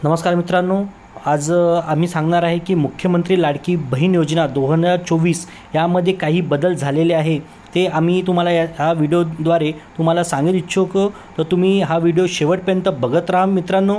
नमस्कार मित्रांनो, आज आम्ही सांगणार आहे की मुख्यमंत्री लाडकी बहीण योजना 2024 यामध्ये काही बदल झालेले आहे ते आम्ही तुम्हाला ह्या व्हिडिओद्वारे तुम्हाला सांगू इच्छुक. तर तुम्ही हा व्हिडिओ शेवटपर्यंत बघत राहा मित्रांनो.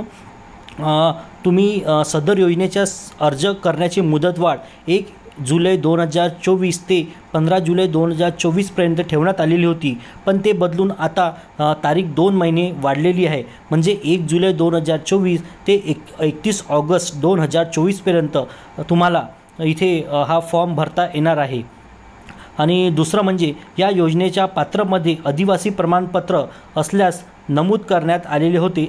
तुम्ही सदर योजनेच्या अर्ज करण्याची मुदतवाढ 1 जुलै 2024 ते 15 जुलै 2024 पर्यंत ठेवण्यात आलेली होती, पण ते बदलून आता तारीख 2 महिने वाढलेली आहे. म्हणजे 1 जुलै 2024 ते 31 ऑगस्ट 2024 पर्यंत तुम्हाला इथे हा फॉर्म भरता येणार आहे. आणि दुसरं म्हणजे या योजनेच्या पात्रमध्ये आदिवासी प्रमाणपत्र असल्यास नमूद करण्यात आलेले होते.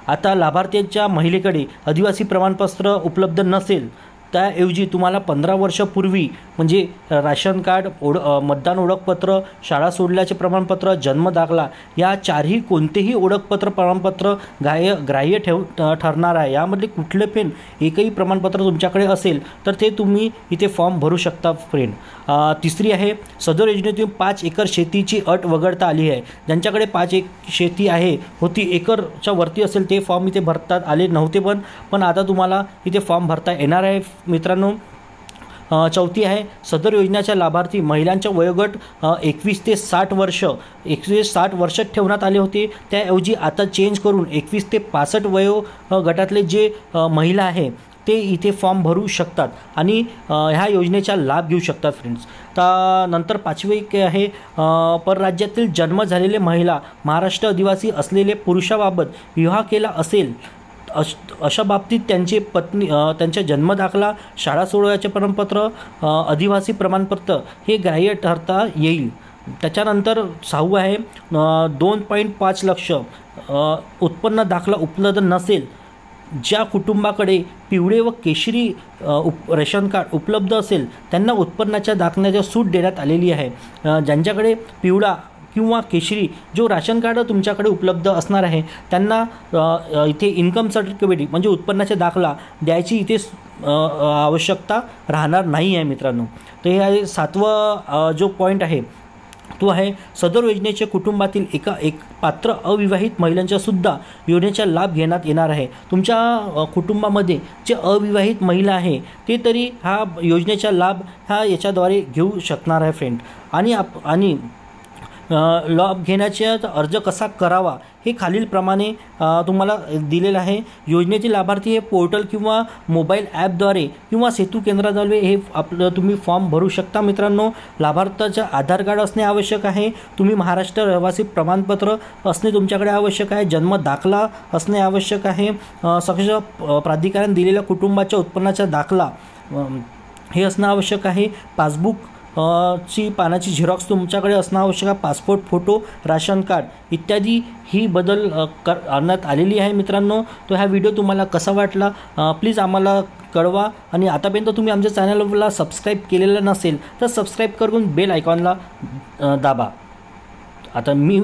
आता लाभार्थ्यांच्या महिलेकडे आदिवासी प्रमाणपत्र उपलब्ध नसेल त्याऐवजी तुम्हाला 15 वर्षापूर्वी म्हणजे राशन कार्ड, मतदान ओळखपत्र, शाळा सोडल्याचे प्रमाणपत्र, जन्म दाखला या चारही कोणतेही ओळखपत्र प्रमाणपत्र ग्राह्य ठरणार आहे. यामधले कुठले पण एकही प्रमाणपत्र तुमच्याकडे असेल तर ते तुम्ही इथे फॉर्म भरू शकता फ्रेंड. तिसरी आहे, सदर योजनेतून 5 एकर शेतीची अट वगळता आली आहे. ज्यांच्याकडे 5 एकर शेती होती एकरच्या वरती असेल ते फॉर्म इथे भरतात आले नव्हते, पण आता तुम्हाला इथे फॉर्म भरता येणार आहे मित्रांनो. चौथी आहे, सदर योजनेच्या लाभार्थी महिलांच्या वयोगट 21 ते 60 वर्ष ठेवण्यात आले होते. त्याऐवजी आता चेंज करून 21 ते 65 वयोगटातले जे महिला आहे ते इथे फॉर्म भरू शकतात आणि ह्या योजनेचा लाभ घेऊ शकतात फ्रेंड्स. तर नंतर पाचवी आहे, परराज्यातील जन्म झालेले महिला महाराष्ट्र आदिवासी असलेले पुरुषाबाबत विवाह केला असेल अशा बाबतीत त्यांची पत्नी त्यांच्या जन्मदाखला, शाळा सोडण्याचे प्रमाणपत्र, आदिवासी प्रमाणपत्र हे ग्राह्य ठरता येईल. त्याच्यानंतर 6वं आहे, 2.5 लाख उत्पन्न दाखला उपलब्ध नसेल ज्या कुटुंबाकडे पिवळे व केशरी रेशन कार्ड उपलब्ध असेल त्यांना उत्पन्नाच्या दाखल्याची सूट देण्यात आलेली आहे. ज्यांच्याकडे पिवळा किंवा केशरी जो राशन कार्ड तुमच्याकडे उपलब्ध असणार आहे त्यांना इथे इन्कम सर्टिफिकेट म्हणजे उत्पन्नाचा दाखला द्यायची इथे आवश्यकता राहणार नाही आहे मित्रांनो. तर हे 7वं जो पॉईंट आहे तो आहे, सदर योजनेच्या कुटुंबातील एक पात्र अविवाहित महिलांचा सुद्धा योजनेचा लाभ घेण्यात येणार आहे. तुमच्या कुटुंबामध्ये जे अविवाहित महिला आहे ते तरी हा योजनेचा लाभ याच्याद्वारे घेऊ शकणार आहे फ्रेंड. आणि लाभ घेण्याचा अर्ज कसा करावा हे खालीलप्रमाणे तुम्हाला दिलेलं आहे. योजनेचे लाभार्थी हे पोर्टल किंवा मोबाईल ॲपद्वारे किंवा सेतू केंद्राद्वारे हे आपलं तुम्ही फॉर्म भरू शकता मित्रांनो. लाभार्थ्याचं आधार कार्ड असणे आवश्यक आहे. तुम्ही महाराष्ट्र रहिवासी प्रमाणपत्र असणे तुमच्याकडे आवश्यक आहे. जन्म दाखला असणे आवश्यक आहे. सक्षम प्राधिकरण दिलेल्या कुटुंबाच्या उत्पन्नाचा दाखला हे असणं आवश्यक आहे. पासबुक ची पानाची झेरॉक्स तुमच्याकडे असणं आवश्यक आहे. पासपोर्ट फोटो, राशन कार्ड इत्यादी ही बदल करण्यात आलेली आहे मित्रांनो. तो हा व्हिडिओ तुम्हाला कसा वाटला प्लीज आम्हाला कळवा. आणि आतापर्यंत तुम्ही आमच्या चॅनलला सबस्क्राईब केलेलं नसेल तर सबस्क्राईब करून बेल आयकॉनला दाबा. आता मी